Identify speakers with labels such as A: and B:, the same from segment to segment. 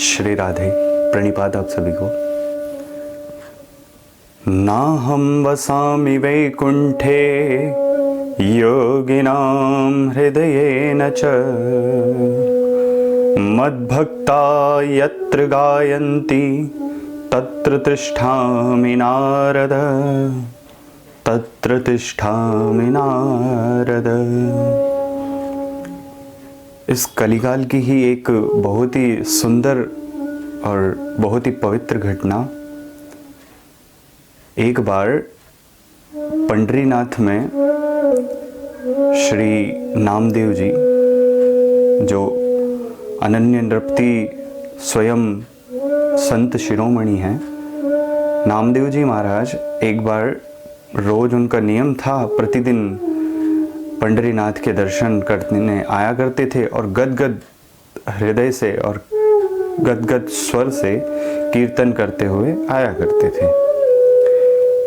A: श्री राधे, प्रणिपात आप सभी को। ना हम वसामि वैकुंठे योगिनां हृदयेन च, मद्भक्ता यत्र गायन्ति तत्र तिष्ठामि नारद, तत्र तिष्ठामि नारद। इस कलिकाल की ही एक बहुत ही सुंदर और बहुत ही पवित्र घटना। एक बार पंढरीनाथ में श्री नामदेव जी, जो अनन्य नृपति स्वयं संत शिरोमणि हैं, नामदेव जी महाराज एक बार, रोज उनका नियम था, प्रतिदिन पंढरीनाथ के दर्शन करने आया करते थे और गदगद हृदय से और गदगद स्वर से कीर्तन करते हुए आया करते थे।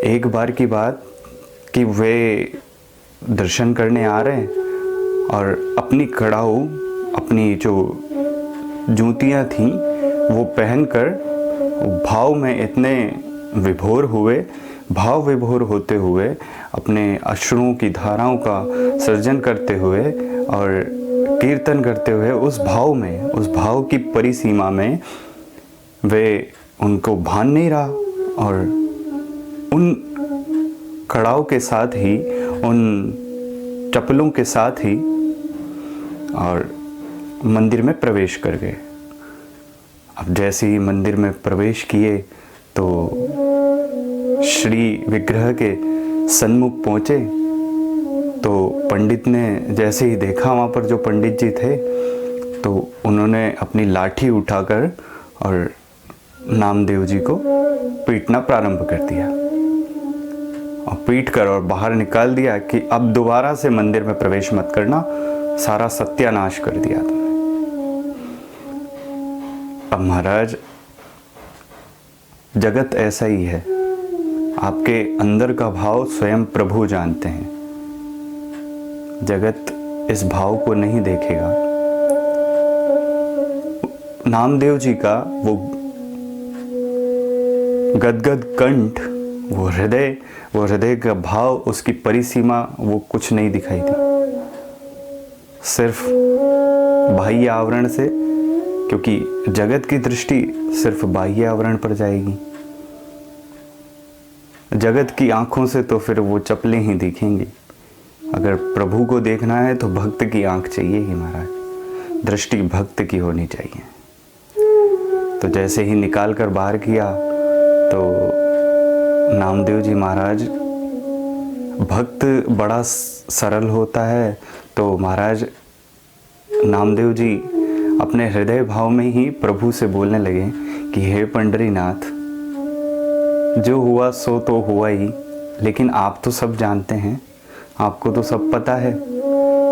A: एक बार की बात कि वे दर्शन करने आ रहे हैं और अपनी कड़ाऊ, अपनी जो जूतियाँ थीं वो पहनकर भाव में इतने विभोर हुए, भाव विभोर होते हुए, अपने अश्रुओं की धाराओं का सर्जन करते हुए और कीर्तन करते हुए उस भाव में, उस भाव की परिसीमा में वे, उनको भान नहीं रहा और उन कड़ाव के साथ ही, उन चप्पलों के साथ ही और मंदिर में प्रवेश कर गए। अब जैसे ही मंदिर में प्रवेश किए तो श्री विग्रह के सन्मुख पहुँचे तो पंडित ने जैसे ही देखा, वहाँ पर जो पंडित जी थे, तो उन्होंने अपनी लाठी उठाकर और नामदेव जी को पीटना प्रारंभ कर दिया और पीट कर और बाहर निकाल दिया कि अब दोबारा से मंदिर में प्रवेश मत करना, सारा सत्यानाश कर दिया तुमने। अब महाराज, जगत ऐसा ही है, आपके अंदर का भाव स्वयं प्रभु जानते हैं। जगत इस भाव को नहीं देखेगा। नामदेव जी का वो गदगद कंठ, वो हृदय का भाव, उसकी परिसीमा वो कुछ नहीं दिखाई दी, सिर्फ बाह्य आवरण से, क्योंकि जगत की दृष्टि सिर्फ बाह्य आवरण पर जाएगी। जगत की आंखों से तो फिर वो चप्पलें ही दिखेंगी। अगर प्रभु को देखना है तो भक्त की आंख चाहिए ही महाराज, दृष्टि भक्त की होनी चाहिए। तो जैसे ही निकाल कर बाहर किया तो नामदेव जी महाराज, भक्त बड़ा सरल होता है, तो महाराज नामदेव जी अपने हृदय भाव में ही प्रभु से बोलने लगे कि हे पंढरीनाथ, जो हुआ सो तो हुआ ही, लेकिन आप तो सब जानते हैं, आपको तो सब पता है,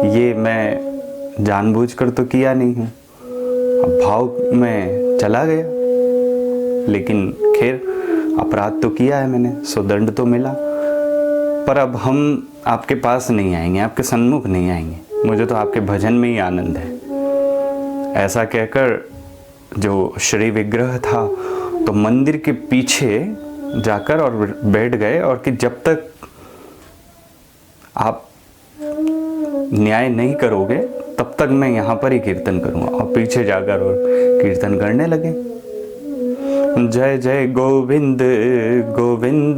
A: ये मैं जानबूझकर तो किया नहीं हूँ, भाव में चला गया, लेकिन खैर अपराध तो किया है मैंने, सो दंड तो मिला, पर अब हम आपके पास नहीं आएंगे, आपके सन्मुख नहीं आएंगे, मुझे तो आपके भजन में ही आनंद है। ऐसा कहकर जो श्री विग्रह था तो मंदिर के पीछे जाकर और बैठ गए और कि जब तक आप न्याय नहीं करोगे तब तक मैं यहाँ पर ही कीर्तन करूँगा, और पीछे जाकर और कीर्तन करने लगे। जय जय गोविंद गोविंद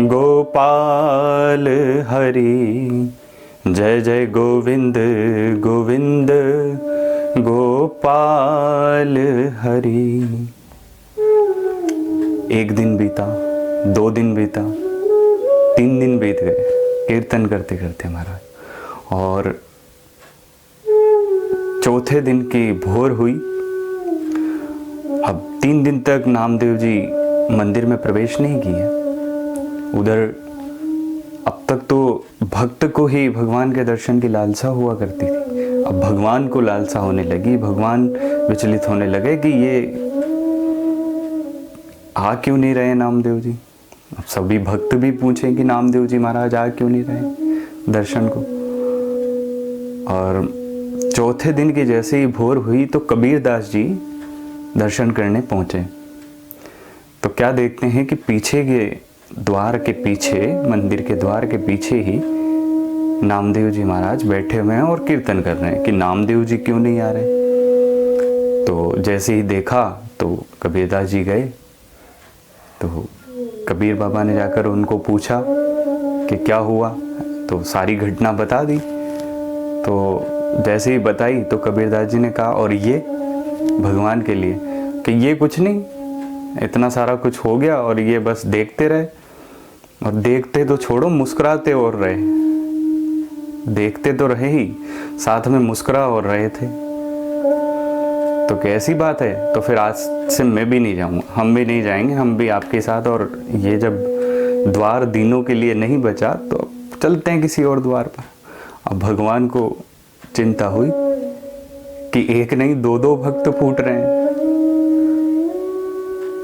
A: गोपाल हरि, जय जय गोविंद गोविंद गोपाल हरि। एक दिन बीता, 2 दिन बीता, 3 दिन बीत गए कीर्तन करते करते महाराज, और चौथे दिन की भोर हुई। अब 3 दिन तक नामदेव जी मंदिर में प्रवेश नहीं किए। उधर अब तक तो भक्त को ही भगवान के दर्शन की लालसा हुआ करती थी, अब भगवान को लालसा होने लगी। भगवान विचलित होने लगे कि ये आ क्यों नहीं रहे नामदेव जी। अब सभी भक्त भी पूछें कि नामदेव जी महाराज आ क्यों नहीं रहे दर्शन को। और चौथे दिन की जैसे ही भोर हुई तो कबीरदास जी दर्शन करने पहुँचे। तो क्या देखते हैं कि पीछे के द्वार के पीछे, मंदिर के द्वार के पीछे ही नामदेव जी महाराज बैठे हुए हैं और कीर्तन कर रहे हैं कि नामदेव जी क्यों नहीं आ रहे। तो जैसे ही देखा तो कबीरदास जी गए। तो कबीर बाबा ने जाकर उनको पूछा कि क्या हुआ, तो सारी घटना बता दी। तो जैसे ही बताई तो कबीरदास जी ने कहा, और ये भगवान के लिए, कि ये कुछ नहीं, इतना सारा कुछ हो गया और ये बस देखते रहे। और देखते तो छोड़ो, मुस्कुराते और रहे, देखते तो रहे ही, साथ में मुस्कुरा और रहे थे। तो कैसी बात है, तो फिर आज से मैं भी नहीं जाऊँगा, हम भी नहीं जाएंगे, हम भी आपके साथ। और ये जब द्वार दिनों के लिए नहीं बचा तो चलते हैं किसी और द्वार पर। अब भगवान को चिंता हुई कि एक नहीं दो दो भक्त फूट रहे हैं।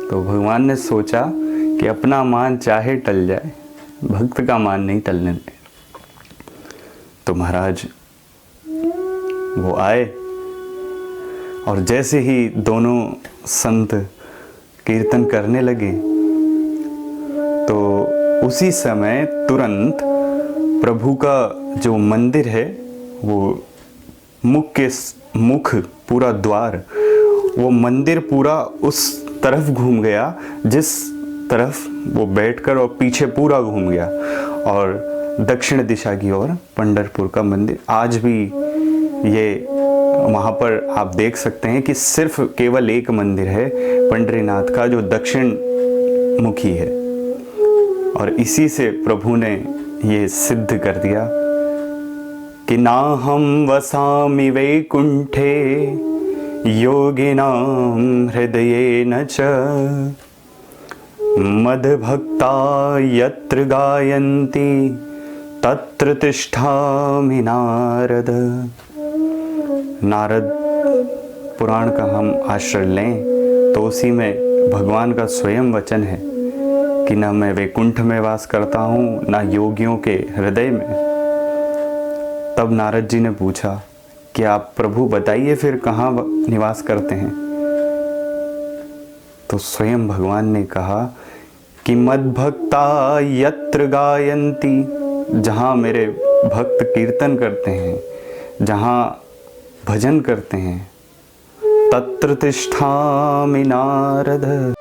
A: तो भगवान ने सोचा कि अपना मान चाहे टल जाए, भक्त का मान नहीं टलने दे। तो महाराज वो आए और जैसे ही दोनों संत कीर्तन करने लगे तो उसी समय तुरंत प्रभु का जो मंदिर है, वो मुख पूरा द्वार, वो मंदिर पूरा उस तरफ घूम गया जिस तरफ वो बैठकर, और पीछे पूरा घूम गया और दक्षिण दिशा की ओर पंढरपुर का मंदिर आज भी, ये वहाँ पर आप देख सकते हैं कि सिर्फ केवल एक मंदिर है पंढरीनाथ का जो दक्षिण मुखी है। और इसी से प्रभु ने ये सिद्ध कर दिया कि ना हम वसामि वैकुंठे योगिनां हृदयेन च मद्भक्ता यत्र गायन्ति तत्र तिष्ठामि नारद। नारद पुराण का हम आश्रय लें तो उसी में भगवान का स्वयं वचन है कि ना मैं वैकुंठ में वास करता हूँ, ना योगियों के हृदय में। तब नारद जी ने पूछा कि आप प्रभु बताइए फिर कहाँ निवास करते हैं। तो स्वयं भगवान ने कहा कि मद्भक्ता यत्र गायन्ति, जहाँ मेरे भक्त कीर्तन करते हैं, जहाँ भजन करते हैं, तत्र तिष्ठामि नारद।